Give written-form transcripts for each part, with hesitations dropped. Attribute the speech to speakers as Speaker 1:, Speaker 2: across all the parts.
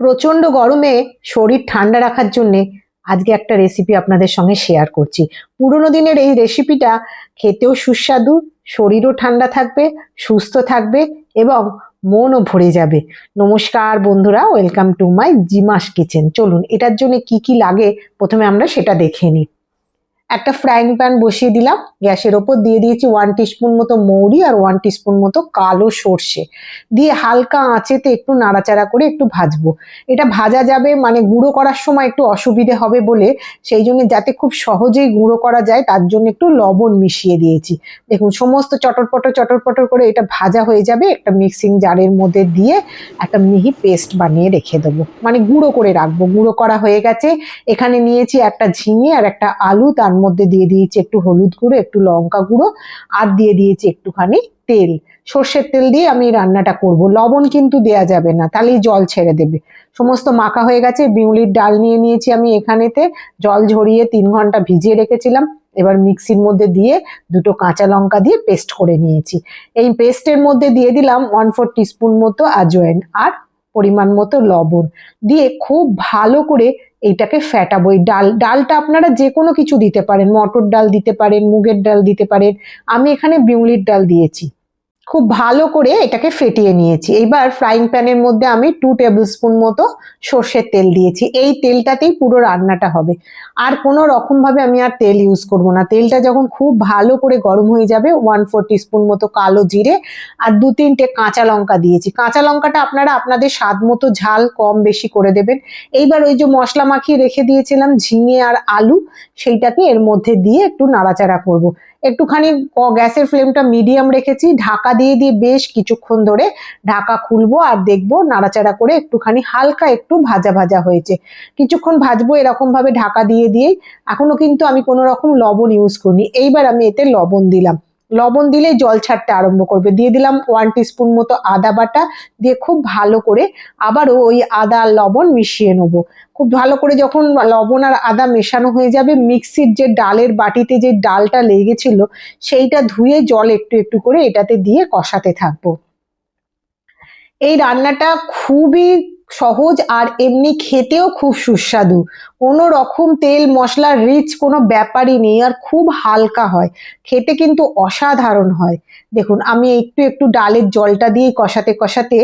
Speaker 1: প্রচন্ড গরমে শরীর ঠান্ডা রাখার জন্য আজকে একটা রেসিপি আপনাদের সঙ্গে শেয়ার করছি। পুরোনো দিনের এই রেসিপিটা খেতেও সুস্বাদু, শরীরও ঠান্ডা থাকবে, সুস্থ থাকবে এবং মনও ভরে যাবে। নমস্কার বন্ধুরা, ওয়েলকাম টু মাই জিমাস কিচেন। চলুন এটার জন্য কি কি লাগে প্রথমে আমরা সেটা দেখে নিই। একটা ফ্রাইং প্যান বসিয়ে দিলাম, গ্যাসের ওপর দিয়ে দিয়েছি 1 টিস্পুন মতো মৌরি আর 1 টিস্পুন মতো কালো সর্ষে দিয়ে হালকা আঁচেতে একটু নাড়াচাড়া করে একটু ভাজবো। এটা ভাজা যাবে মানে গুঁড়ো করার সময় একটু অসুবিধে হবে বলে সেই জন্য যাতে খুব সহজেই গুঁড়ো করা যায় তার জন্য একটু লবণ মিশিয়ে দিয়েছি। দেখুন সমস্ত চটর করে এটা ভাজা হয়ে যাবে। একটা মিক্সিং জারের মধ্যে দিয়ে একটা মিহি পেস্ট বানিয়ে রেখে দেবো, মানে গুঁড়ো করে রাখবো। গুঁড়ো করা হয়ে গেছে। এখানে নিয়েছি একটা ঝিঙে আর একটা আলু, তার মধ্যে দিয়ে দিয়েছি একটু হলুদ গুঁড়ো, একটু লঙ্কা গুঁড়ো আর দিয়ে দিয়েছি একটুখানি তেল। সর্ষের তেল দিয়ে আমি রান্নাটা করব। লবণ কিন্তু দেয়া যাবে না, তাহলেই জল ছেড়ে দেবে। সমস্ত মাখা হয়ে গেছে। বিউলির ডাল নিয়ে নিয়েছি আমি এখানেতে, জল ঝরিয়ে 3 ঘন্টা ভিজিয়ে রেখেছিলাম। এবার মিক্সির মধ্যে দিয়ে দুটো কাঁচা লঙ্কা দিয়ে পেস্ট করে নিয়েছি। এই পেস্টের মধ্যে দিয়ে দিলাম 1/4 টিস্পুন মতো আজওয়াইন আর পরিমাণ মতো লবণ দিয়ে খুব ভালো করে এইটাকে ফ্যাটাবো। এই ডালটা আপনারা যে কোনো কিছু দিতে পারেন, মটর ডাল দিতে পারেন, মুগের ডাল দিতে পারেন। আমি এখানে বিউলির ডাল দিয়েছি। খুব ভালো করে এটাকে ফেটিয়ে নিয়েছি। এইবার ফ্রাইং প্যানের মধ্যে আমি 2 টেবিল স্পুন মতো সর্ষের তেল দিয়েছি। এই তেলটাতেই পুরো রান্নাটা হবে, আর কোনো রকম ভাবে আমি আর তেল ইউজ করব না। তেলটা যখন খুব ভালো করে গরম হয়ে যাবে 1/4 টিস্পুন মতো কালো জিরে আর 2-3টে কাঁচা লঙ্কা দিয়েছি। কাঁচা লঙ্কাটা আপনারা আপনাদের স্বাদ মতো ঝাল কম বেশি করে দেবেন। এইবার ওই যে মশলা মাখিয়ে রেখে দিয়েছিলাম ঝিঙে আর আলু, সেইটাকে এর মধ্যে দিয়ে একটু নাড়াচাড়া করব। একটুখানি গ্যাসের ফ্লেমটা মিডিয়াম রেখেছি, ঢাকা দিয়ে বেশ কিছুক্ষণ ধরে ঢাকা খুলবো আর দেখবো নাড়াচাড়া করে একটুখানি হালকা একটু ভাজা ভাজা হয়েছে। কিছুক্ষণ ভাজবো এরকম ভাবে ঢাকা দিয়েই। এখনো কিন্তু আমি কোনো রকম লবণ ইউজ করিনি। এইবার আমি এতে লবণ দিলাম। লবণ দিলে জল ছাড়তে আরম্ভ করবে। দিয়ে দিলাম 1 টিস্পুন মতো আদা বাটা, দিয়ে খুব ভালো করে আবারও ওই আদা আর লবণ মিশিয়ে নেবো। খুব ভালো করে যখন লবণ আর আদা মেশানো হয়ে যাবে, মিক্সির যে ডালের বাটিতে যে ডালটা লেগেছিল সেইটা ধুয়ে জল একটু একটু করে এটাতে দিয়ে কষাতে থাকবো। এই রান্নাটা খুবই সহজ আর এমনি খেতেও খুব সুস্বাদু। কোনো রকম তেল মশলা রিচ কোনো ব্যাপারই নেই আর খুব হালকা হয়, খেতে কিন্তু অসাধারণ হয়। দেখুন আমি একটু একটু ডালের জলটা দিয়ে কষাতে কষাতে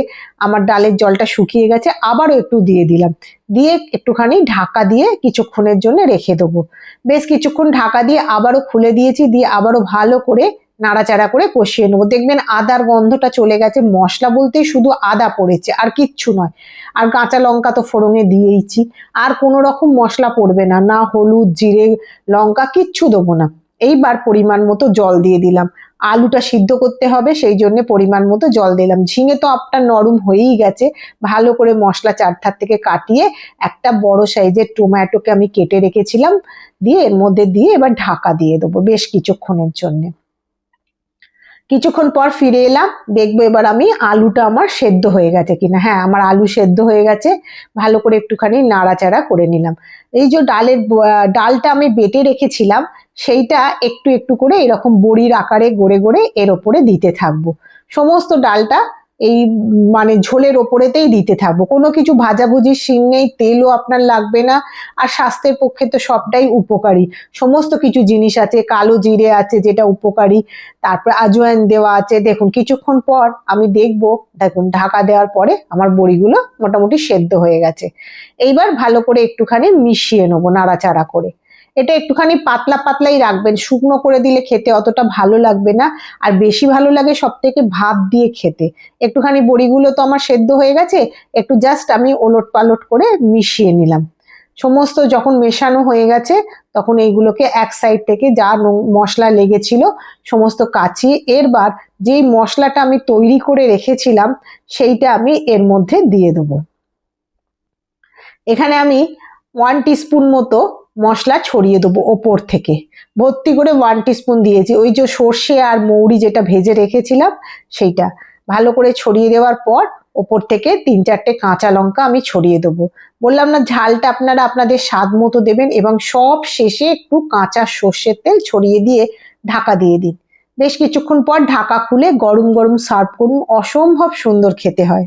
Speaker 1: আমার ডালের জলটা শুকিয়ে গেছে। আবারও একটু দিয়ে দিলাম, দিয়ে একটুখানি ঢাকা দিয়ে কিছুক্ষণের জন্য রেখে দেবো। বেশ কিছুক্ষণ ঢাকা দিয়ে আবারও খুলে দিয়েছি, দিয়ে আবারও ভালো করে নাড়াচাড়া করে কষিয়ে নেবো। দেখবেন আদার গন্ধটা চলে গেছে। মশলা বলতেই শুধু আদা পড়েছে আর কিচ্ছু নয়। আর কাঁচা লঙ্কা তো ফোড়নে দিয়েইছি, আর কোনো রকম মশলা পড়বে না, না হলুদ জিরে লঙ্কা কিচ্ছু দেবো না। এইবার পরিমাণ মতো জল দিয়ে দিলাম। আলুটা সিদ্ধ করতে হবে, সেই জন্য পরিমাণ মতো জল দিলাম। ঝিঙে তো আপনার নরম হয়েই গেছে। ভালো করে মশলা চারধার থেকে কাটিয়ে একটা বড় সাইজের টমেটোকে আমি কেটে রেখেছিলাম, দিয়ে এর মধ্যে দিয়ে এবার ঢাকা দিয়ে দেবো বেশ কিছুক্ষণের জন্য। কিছুক্ষণ পর ফিরে এলাম, দেখবো এবার আমি আলুটা আমার সেদ্ধ হয়ে গেছে কিনা। হ্যাঁ, আমার আলু সেদ্ধ হয়ে গেছে। ভালো করে একটুখানি নাড়াচাড়া করে নিলাম। এই যে ডালটা আমি বেটে রেখেছিলাম সেইটা একটু একটু করে এরকম বড়ির আকারে গড়ে গড়ে এর ওপরে দিতে থাকবো। সমস্ত ডালটা এই মানে ঝোলের ওপরেতেই দিতে থাকবো। কোনো কিছু ভাজাভুজির সিন নেই, তেলও আপনার লাগবে না। আর স্বাস্থ্যের পক্ষে তো সবটাই উপকারী। সমস্ত কিছু জিনিস আছে, কালো জিরে আছে যেটা উপকারী, তারপর আজওয়াইন দেওয়া আছে। দেখুন কিছুক্ষণ পর আমি দেখবো, দেখুন ঢাকা দেওয়ার পরে আমার বড়িগুলো মোটামুটি সেদ্ধ হয়ে গেছে। এইবার ভালো করে একটুখানি মিশিয়ে নেবো নাড়াচাড়া করে। এটা একটুখানি পাতলা পাতলাই রাখবেন, শুকনো করে দিলে খেতে অতটা ভালো লাগবে না। আর বেশি ভালো লাগে সব থেকে ভাপ দিয়ে খেতে। একটুখানি বড়িগুলো তো আমার সেদ্ধ হয়ে গেছে, একটু জাস্ট আমি ওলট পালট করে মিশিয়ে নিলাম। সমস্ত যখন মেশানো হয়ে গেছে তখন এইগুলোকে এক সাইড থেকে যা মশলা লেগেছিল সমস্ত কাচিয়ে এরবার যেই মশলাটা আমি তৈরি করে রেখেছিলাম সেইটা আমি এর মধ্যে দিয়ে দেবো। এখানে আমি 1 টিস্পুন মতো মশলা ছড়িয়ে দেবো ওপর থেকে। ভর্তি করে 1 টিস্পুন দিয়েছি। ওই যে সর্ষে আর মৌরি যেটা ভেজে রেখেছিলাম সেইটা ভালো করে ছড়িয়ে দেওয়ার পর ওপর থেকে 3-4টে কাঁচা লঙ্কা আমি ছড়িয়ে দেবো। বললাম না, ঝালটা আপনারা আপনাদের স্বাদ মতো দেবেন এবং সব শেষে একটু কাঁচা সর্ষের তেল ছড়িয়ে দিয়ে ঢাকা দিয়ে দিন। বেশ কিছুক্ষণ পর ঢাকা খুলে গরম গরম সার্ভ করুন, অসম্ভব সুন্দর খেতে হয়।